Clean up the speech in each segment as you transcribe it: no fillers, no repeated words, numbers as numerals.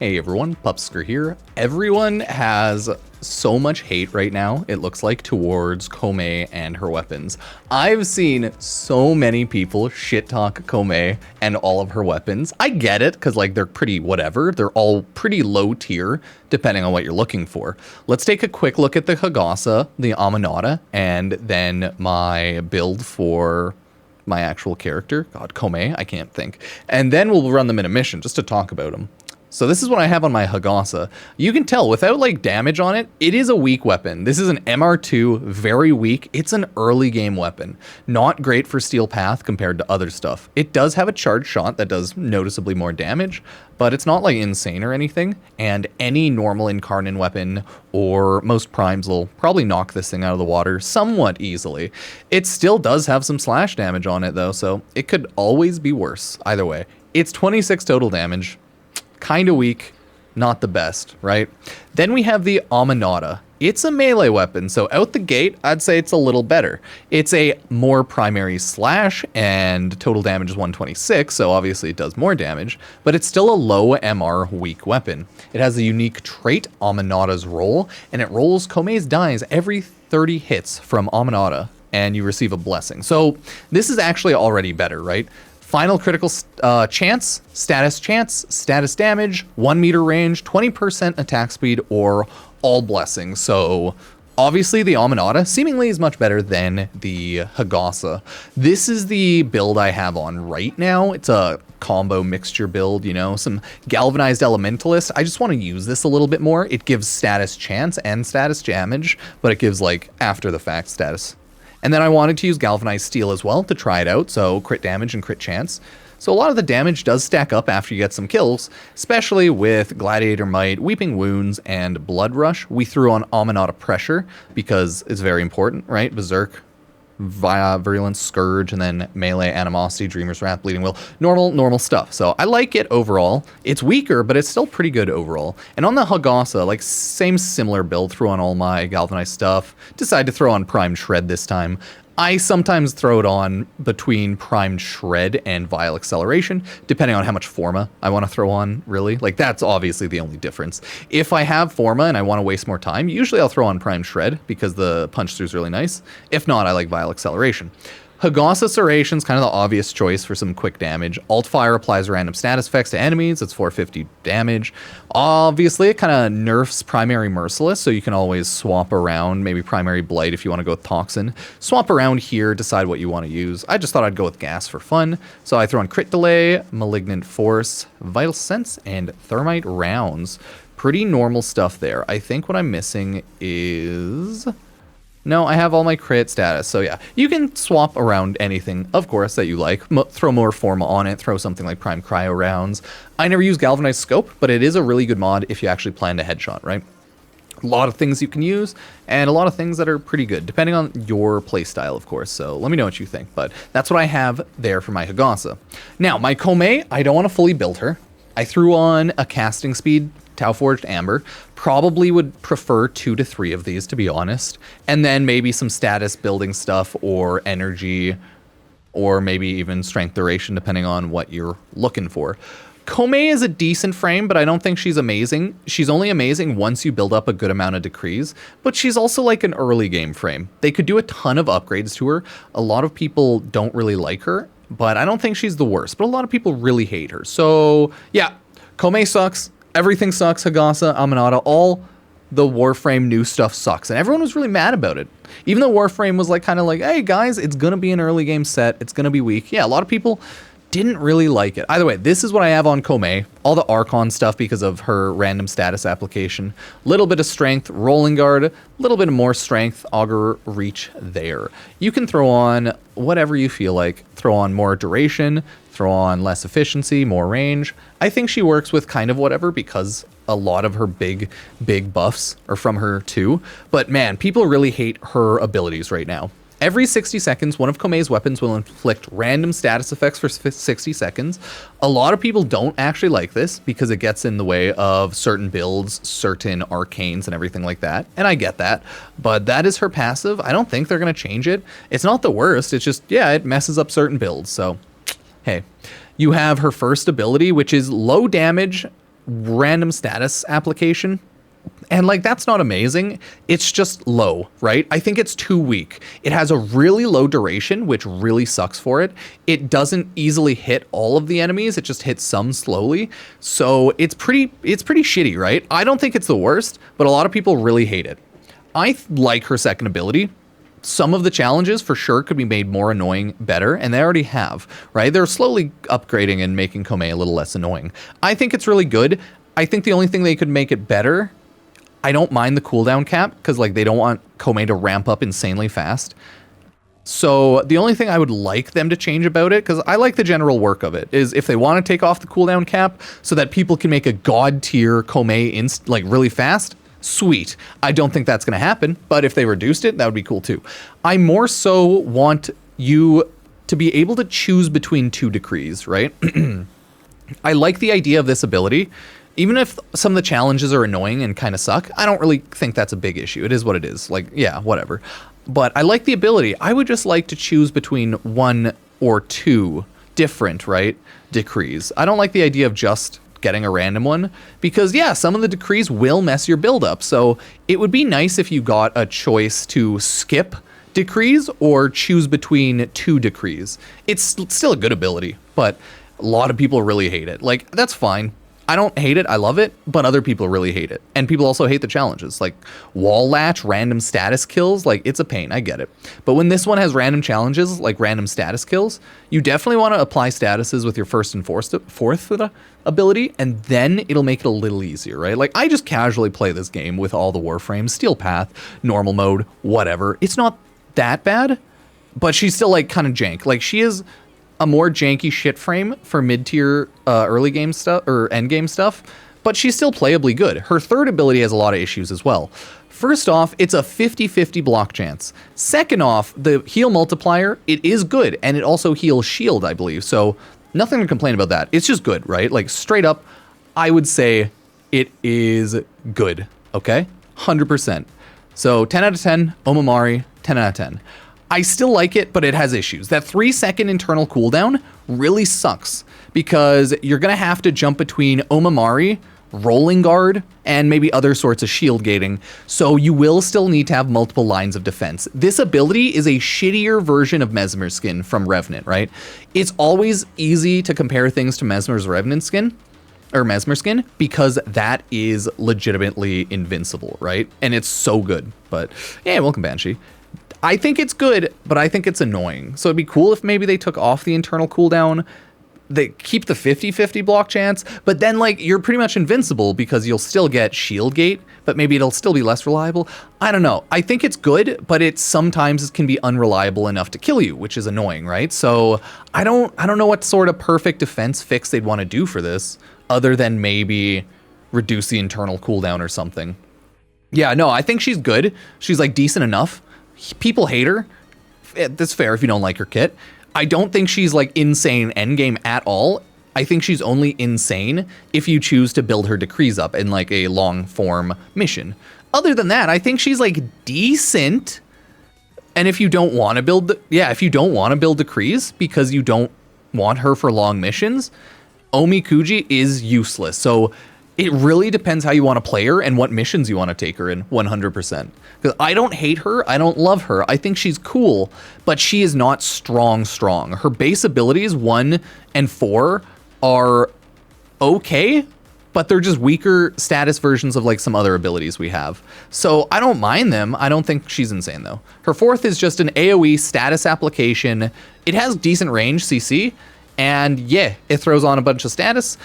Hey everyone, Pupsker here. Everyone has so much hate right now, it looks like, towards Koumei and her weapons. I've seen so many people shit-talk Koumei and all of her weapons. I get it, because like they're pretty whatever. They're all pretty low tier, depending on what you're looking for. Let's take a quick look at the Higasa, the Amanata, and then my build for my actual character. God, Koumei, I can't think. And then we'll run them in a mission, just to talk about them. So this is what I have on my Higasa. You can tell, without like damage on it, it is a weak weapon. This is an MR2, very weak. It's an early game weapon. Not great for Steel Path compared to other stuff. It does have a charged shot that does noticeably more damage, but it's not like insane or anything. And any normal Incarnate weapon or most primes will probably knock this thing out of the water somewhat easily. It still does have some slash damage on it though, so it could always be worse either way. It's 26 total damage. Kind of weak, not the best, right? Then we have the Amanata. It's a melee weapon, so out the gate, I'd say it's a little better. It's a more primary slash, and total damage is 126, so obviously it does more damage, but it's still a low MR weak weapon. It has a unique trait, Amanata's Roll, and it rolls Koumei's dies every 30 hits from Amanata, and you receive a blessing. So this is actually already better, right? Final critical chance, status damage, 1 meter range, 20% attack speed, or all blessings. So obviously the Amanata seemingly is much better than the Higasa. This is the build I have on right now. It's a combo mixture build, you know, some galvanized elementalist. I just want to use this a little bit more. It gives status chance and status damage, but it gives like after the fact status. And then I wanted to use Galvanized Steel as well to try it out, so crit damage and crit chance. So a lot of the damage does stack up after you get some kills, especially with Gladiator Might, Weeping Wounds, and Blood Rush. We threw on Amanata Pressure because it's very important, right? Berserk, Virulence, Scourge, and then Melee, Animosity, Dreamer's Wrath, Bleeding Will. Normal stuff. So I like it overall. It's weaker, but it's still pretty good overall. And on the Higasa, like similar build, threw on all my Galvanized stuff. Decided to throw on Primed Shred this time. I sometimes throw it on between Primed Shred and Vile Acceleration, depending on how much Forma I want to throw on, really. Like, that's obviously the only difference. If I have Forma and I want to waste more time, usually I'll throw on Primed Shred because the punch through is really nice. If not, I like Vile Acceleration. Higasa Serration's kind of the obvious choice for some quick damage. Alt Fire applies random status effects to enemies. It's 450 damage. Obviously, it kind of nerfs Primary Merciless, so you can always swap around. Maybe Primary Blight if you want to go with Toxin. Swap around here, decide what you want to use. I just thought I'd go with Gas for fun. So I throw on Crit Delay, Malignant Force, Vital Sense, and Thermite Rounds. Pretty normal stuff there. I think what I'm missing is... No, I have all my crit status, so yeah. You can swap around anything, of course, that you like. Throw more Forma on it, throw something like Prime Cryo rounds. I never use Galvanized Scope, but it is a really good mod if you actually plan to headshot, right? A lot of things you can use, and a lot of things that are pretty good, depending on your playstyle, of course. So let me know what you think, but that's what I have there for my Higasa. Now, my Koumei, I don't want to fully build her. I threw on a casting speed, Tau Forged Amber. Probably would prefer 2 to 3 of these, to be honest. And then maybe some status building stuff or energy or maybe even strength duration, depending on what you're looking for. Koumei is a decent frame, but I don't think she's amazing. She's only amazing once you build up a good amount of decrees, but she's also like an early game frame. They could do a ton of upgrades to her. A lot of people don't really like her, but I don't think she's the worst, but a lot of people really hate her. So yeah, Koumei sucks. Everything sucks. Higasa, Amanata, all the Warframe new stuff sucks. And everyone was really mad about it. Even though Warframe was like kind of like, hey guys, it's going to be an early game set. It's going to be weak. Yeah, a lot of people didn't really like it. Either way, this is what I have on Koumei. All the Archon stuff because of her random status application. Little bit of strength, Rolling Guard, little bit of more strength, Augur Reach there. You can throw on whatever you feel like. Throw on more duration, throw on less efficiency, more range. I think she works with kind of whatever because a lot of her big buffs are from her too. But man, people really hate her abilities right now. Every 60 seconds, one of Koumei's weapons will inflict random status effects for 60 seconds. A lot of people don't actually like this because it gets in the way of certain builds, certain arcanes, and everything like that. And I get that, but that is her passive. I don't think they're going to change it. It's not the worst. It's just, yeah, it messes up certain builds. So, hey, you have her first ability, which is low damage random status application. And like, that's not amazing. It's just low, right? I think it's too weak. It has a really low duration, which really sucks for it. It doesn't easily hit all of the enemies. It just hits some slowly. So it's pretty shitty, right? I don't think it's the worst, but a lot of people really hate it. I like her second ability. Some of the challenges for sure could be made more annoying better, and they already have, right? They're slowly upgrading and making Koumei a little less annoying. I think it's really good. I think the only thing they could make it better, I don't mind the cooldown cap, because like they don't want Koumei to ramp up insanely fast. So the only thing I would like them to change about it, because I like the general work of it, is if they want to take off the cooldown cap so that people can make a god tier Koumei like really fast, sweet. I don't think that's going to happen, but if they reduced it, that would be cool too. I more so want you to be able to choose between two decrees, right? I like the idea of this ability. Even if some of the challenges are annoying and kind of suck, I don't really think that's a big issue. It is what it is. Like, yeah, whatever. But I like the ability. I would just like to choose between one or two different, right, decrees. I don't like the idea of just getting a random one, because yeah, some of the decrees will mess your build up. So it would be nice if you got a choice to skip decrees or choose between two decrees. It's still a good ability, but a lot of people really hate it. Like, that's fine. I don't hate it, I love it, but other people really hate it. And people also hate the challenges, like wall latch, random status kills, like it's a pain, I get it. But when this one has random challenges, like random status kills, you definitely want to apply statuses with your first and fourth ability, and then it'll make it a little easier, right? Like, I just casually play this game with all the Warframes, Steel Path, normal mode, whatever. It's not that bad, but she's still like kind of jank. Like, she is a more janky shit frame for mid-tier early game stuff or end game stuff, but she's still playably good. Her third ability has a lot of issues as well. First off, it's a 50-50 block chance. Second off, the heal multiplier, it is good, and it also heals shield, I believe. So nothing to complain about that. It's just good, right? Like, straight up, I would say it is good, okay? 100%. So 10 out of 10, Omamari, 10 out of 10. I still like it, but it has issues. That 3-second internal cooldown really sucks, because you're going to have to jump between Omamari, rolling guard, and maybe other sorts of shield gating, so you will still need to have multiple lines of defense. This ability is a shittier version of Mesmer's skin from Revenant, right? It's always easy to compare things to Mesmer's Revenant skin, or Mesmer skin, because that is legitimately invincible, right? And it's so good. But yeah, welcome Banshee. I think it's good, but I think it's annoying. So it'd be cool if maybe they took off the internal cooldown, they keep the 50-50 block chance, but then like you're pretty much invincible because you'll still get shield gate, but maybe it'll still be less reliable. I don't know. I think it's good, but it sometimes can be unreliable enough to kill you, which is annoying, right? So I don't know what sort of perfect defense fix they'd want to do for this, other than maybe reduce the internal cooldown or something. Yeah, no, I think she's good. She's like decent enough. People hate her. That's fair if you don't like her kit. I don't think she's like insane endgame at all. I think she's only insane if you choose to build her decrees up in like a long form mission. Other than that, I think she's like decent. And if you don't want to build, if you don't want to build decrees because you don't want her for long missions, Omikuji is useless. So it really depends how you want to play her and what missions you want to take her in, 100%. Because I don't hate her, I don't love her, I think she's cool, but she is not strong. Her base abilities, 1 and 4, are okay, but they're just weaker status versions of like some other abilities we have. So I don't mind them, I don't think she's insane though. Her 4th is just an AoE status application. It has decent range, CC, and yeah, it throws on a bunch of status,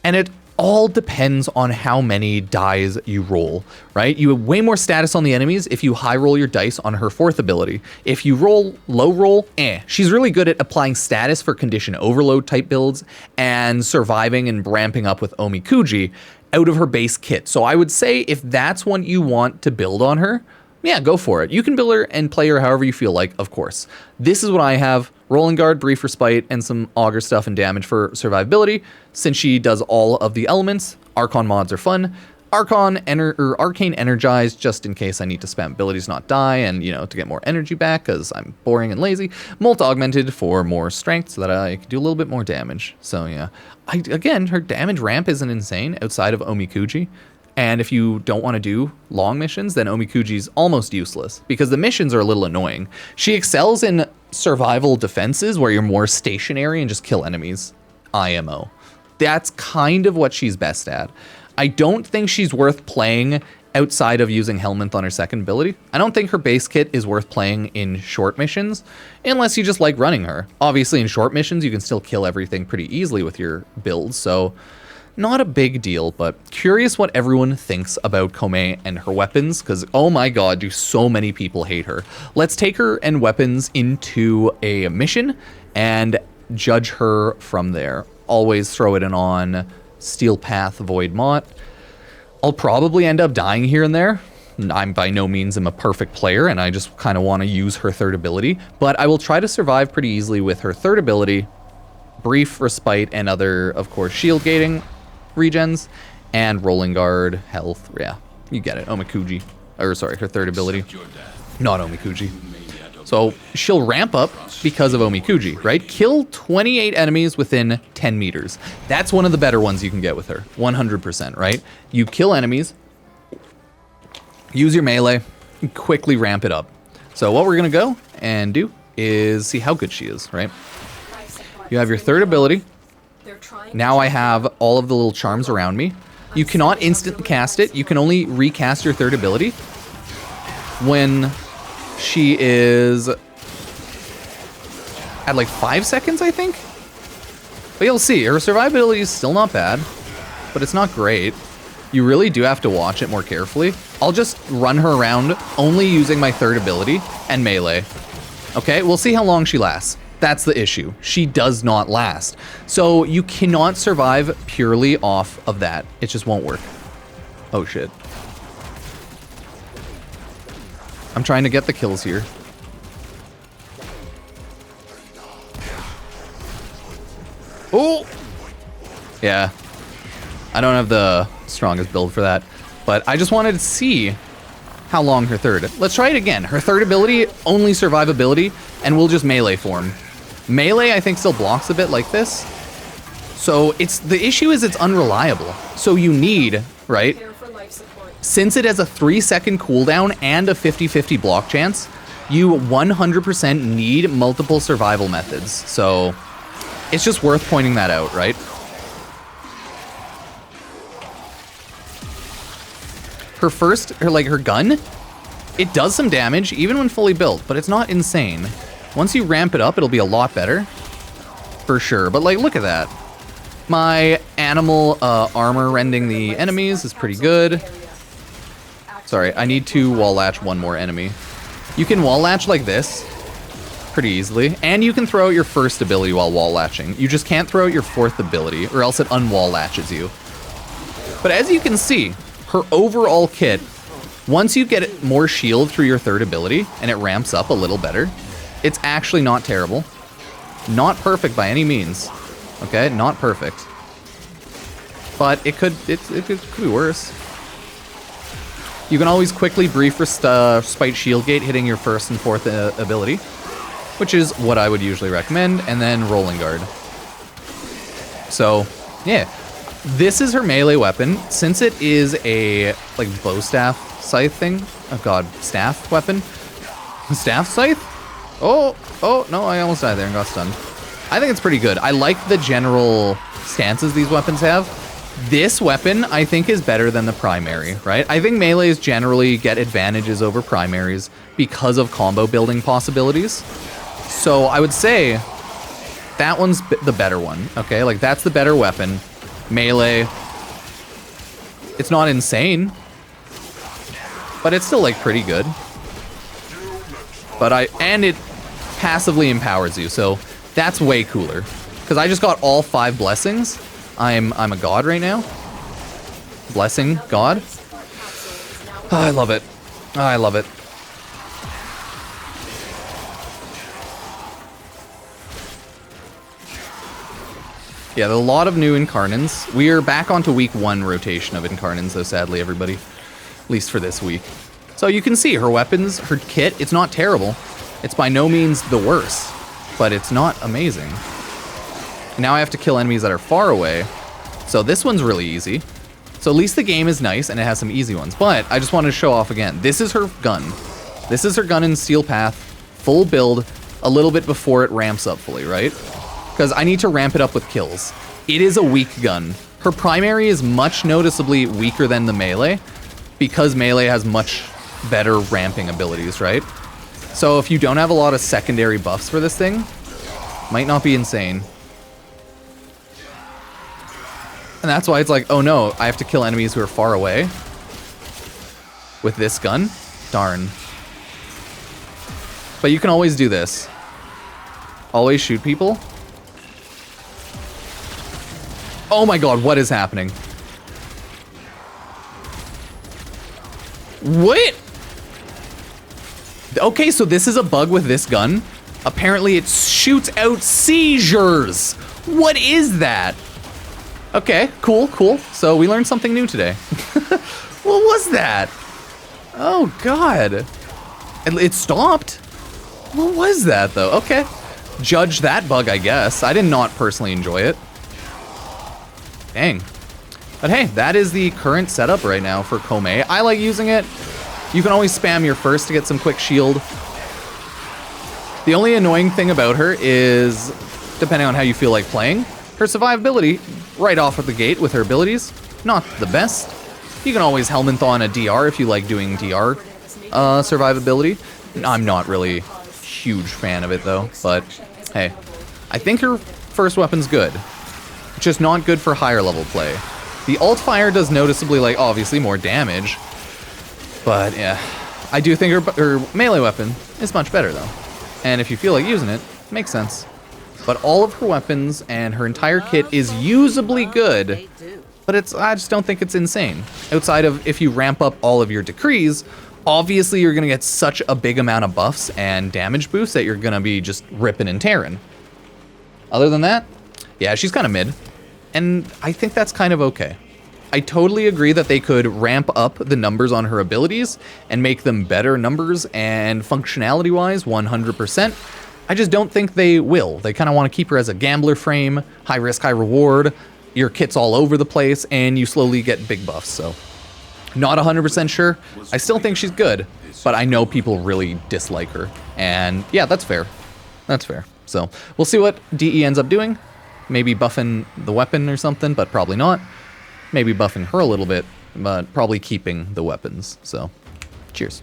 and it all depends on how many dice you roll, right? You have way more status on the enemies if you high roll your dice on her 4th ability. If you roll low roll, She's really good at applying status for condition overload type builds and surviving and ramping up with Omikuji out of her base kit. So I would say if that's what you want to build on her, yeah, go for it. You can build her and play her however you feel like, of course. This is what I have. Rolling Guard, Brief Respite, and some Augur stuff and damage for survivability. Since she does all of the elements, Archon mods are fun. Arcane Energized, just in case I need to spam abilities not die, and, you know, to get more energy back, because I'm boring and lazy. Molt Augmented for more strength, so that I can do a little bit more damage. So, yeah. Again, her damage ramp isn't insane outside of Omikuji. And if you don't want to do long missions, then Omikuji's almost useless, because the missions are a little annoying. She excels in survival defenses, where you're more stationary and just kill enemies. IMO. That's kind of what she's best at. I don't think she's worth playing outside of using Helminth on her second ability. I don't think her base kit is worth playing in short missions, unless you just like running her. Obviously, in short missions, you can still kill everything pretty easily with your builds, so not a big deal, but curious what everyone thinks about Koumei and her weapons, because, oh my god, do so many people hate her. Let's take her and weapons into a mission and judge her from there. Always throw it in on Steel Path Void Mott. I'll probably end up dying here and there. I'm by no means am a perfect player, and I just kind of want to use her third ability, but I will try to survive pretty easily with her third ability, Brief Respite, and other, of course, shield gating regens, and Rolling Guard, health, yeah, you get it, Omikuji, or sorry, her third ability, not Omikuji. So she'll ramp up because of Omikuji, right? Kill 28 enemies within 10 meters. That's one of the better ones you can get with her, 100%, right? You kill enemies, use your melee, and quickly ramp it up. So what we're gonna go and do is see how good she is, right? You have your third ability. Now I have all of the little charms around me. You cannot instant cast it. You can only recast your third ability when she is at like 5 seconds, I think. But you'll see, her survivability is still not bad, but it's not great. You really do have to watch it more carefully. I'll just run her around only using my third ability and melee. Okay, we'll see how long she lasts. That's the issue. She does not last. So you cannot survive purely off of that. It just won't work. Oh shit. I'm trying to get the kills here. Oh! Yeah. I don't have the strongest build for that, but I just wanted to see how long her third. Let's try it again. Her third ability, only survivability, and we'll just melee form. Melee, I think, still blocks a bit like this. So the issue is it's unreliable. So you need, right? Since it has a 3-second cooldown and a 50-50 block chance, you 100% need multiple survival methods. So it's just worth pointing that out, right? Her gun, it does some damage even when fully built, but it's not insane. Once you ramp it up, it'll be a lot better, for sure. But like, look at that. My animal armor rending the enemies is pretty good. Sorry, I need to wall latch one more enemy. You can wall latch like this pretty easily, and you can throw out your first ability while wall latching. You just can't throw out your fourth ability, or else it unwall latches you. But as you can see, her overall kit, once you get more shield through your third ability, and it ramps up a little better, it's actually not terrible. Not perfect by any means. Okay, not perfect. But it could be worse. You can always quickly brief Spite Shield Gate hitting your first and fourth ability, which is what I would usually recommend, and then Rolling Guard. So, yeah. This is her melee weapon. Since it is a, like, bow staff scythe thing. Oh god, staff weapon? Staff scythe? Oh, no, I almost died there and got stunned. I think it's pretty good. I like the general stances these weapons have. This weapon, I think, is better than the primary, right? I think melees generally get advantages over primaries because of combo building possibilities. So I would say that one's the better one, okay? Like, that's the better weapon. Melee, it's not insane, but it's still, like, pretty good. And it passively empowers you, so that's way cooler. Because I just got all 5 blessings. I'm a god right now. Blessing god. Oh, I love it. Oh, I love it. Yeah, there are a lot of new Incarnants. We are back onto week 1 rotation of Incarnants, though, sadly, everybody. At least for this week. So you can see her weapons, her kit, it's not terrible. It's by no means the worst, but it's not amazing. Now I have to kill enemies that are far away. So this one's really easy. So at least the game is nice and it has some easy ones. But I just wanted to show off again. This is her gun. This is her gun in Steel Path, full build, a little bit before it ramps up fully, right? Because I need to ramp it up with kills. It is a weak gun. Her primary is much noticeably weaker than the melee because melee has much better ramping abilities, right? So if you don't have a lot of secondary buffs for this thing, might not be insane. And that's why it's like, oh no, I have to kill enemies who are far away with this gun. Darn. But you can always do this. Always shoot people. Oh my god, what is happening? What? Okay, so this is a bug with this gun. Apparently it shoots out seizures. What is that? Okay, cool, cool. So we learned something new today. What was that? Oh god. It stopped? What was that though? Okay. Judge that bug, I guess. I did not personally enjoy it. Dang. But hey, that is the current setup right now for Koumei. I like using it. You can always spam your first to get some quick shield. The only annoying thing about her is, depending on how you feel like playing, her survivability right off of the gate with her abilities, not the best. You can always Helminthal a DR if you like doing DR survivability. I'm not really a huge fan of it though, but hey, I think her first weapon's good. It's just not good for higher level play. The alt fire does noticeably, like, obviously more damage, but yeah, I do think her melee weapon is much better though. And if you feel like using it, makes sense. But all of her weapons and her entire kit is usably good, but I just don't think it's insane. Outside of if you ramp up all of your decrees, obviously you're gonna get such a big amount of buffs and damage boosts that you're gonna be just ripping and tearing. Other than that, yeah, she's kind of mid, and I think that's kind of okay. I totally agree that they could ramp up the numbers on her abilities and make them better numbers and functionality-wise, 100%. I just don't think they will. They kind of want to keep her as a gambler frame, high risk, high reward, your kit's all over the place, and you slowly get big buffs, so. Not 100% sure. I still think she's good, but I know people really dislike her. And yeah, that's fair. That's fair. So we'll see what DE ends up doing. Maybe buffing the weapon or something, but probably not. Maybe buffing her a little bit, but probably keeping the weapons. So cheers.